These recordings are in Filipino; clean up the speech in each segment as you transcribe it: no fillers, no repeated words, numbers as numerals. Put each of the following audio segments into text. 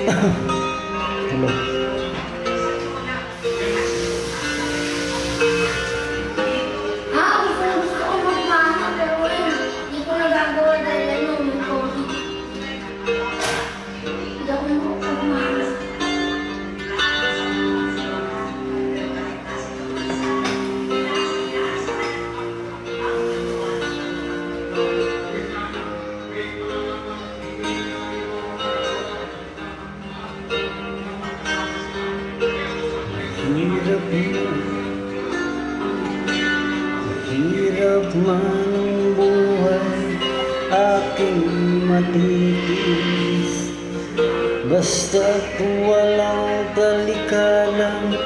Hello. Gusto ko magmana pero hindi ko nagagawa dahil may COVID. Hindi ako magmana. Hirap man ang buhay aking matitiis, basta't walang talikalang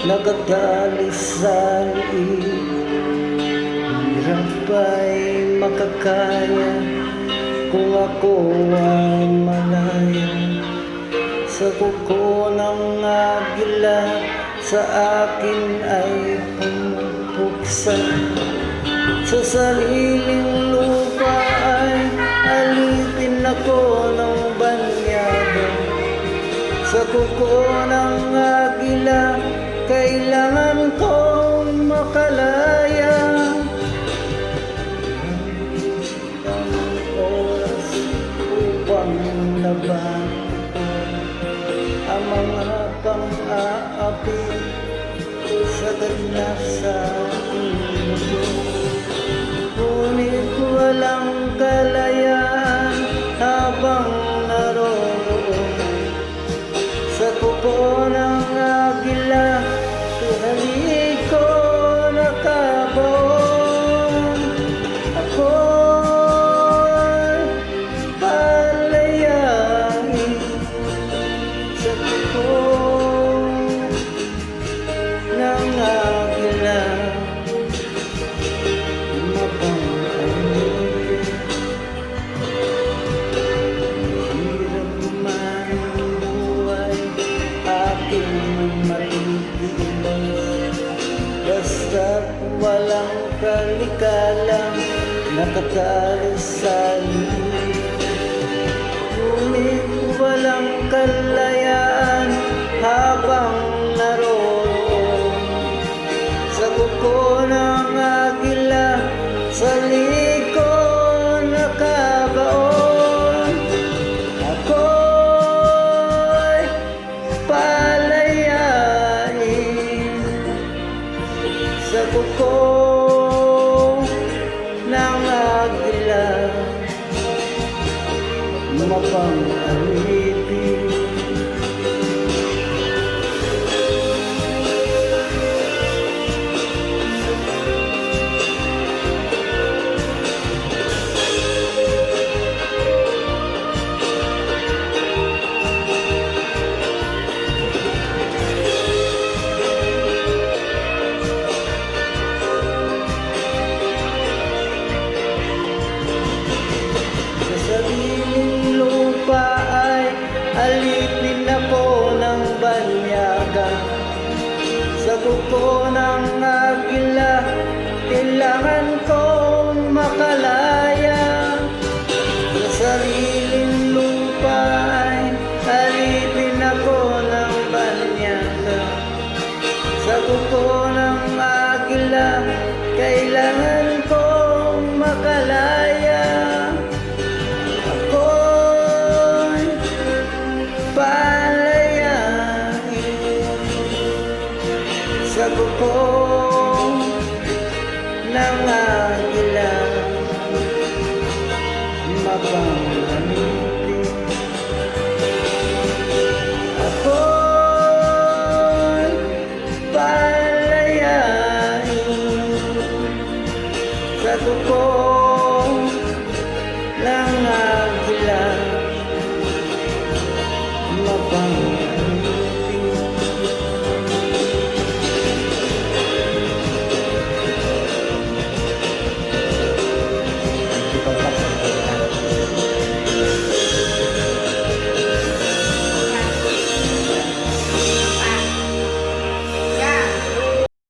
nakatalis sa liig. Hirap ay makakaya kung ako ay malaya sa kuko ng agila, sa akin ay pumupuksa. Sa sariling lupa ay alitin ako ng banyaga. Sa kuko ng agila, kailangan kong makalaya. Ang oras upang laban ang mga pang-aapi sa ganap sa mundo. Ngunit walang kalayaan habang naroon sa kuko ng agila, tuhali ko nakabaon. Ako'y palayain sa kuko ng agila. Hirap man ang buhay aking matitiis, basta't walang kalikalang nakatalis sa liig. Ngunit walang kalayaan habang naroon sa kuko ng agila, sa liko nakabaon. Ako'y palayain sa kuko ng agila, mapang-alitin. Sa sariling lupa ay alipin ako ng banyaga. Sa kuko ng agila, kailangan kong makalaya. Sa sariling lupa ay alipin ako ng banyaga. Sa kuko ng agila, kailangan kong makalaya. Ako'y palayain sa kuko ng agila, mapang-alitin. Ako'y palayain sa kuko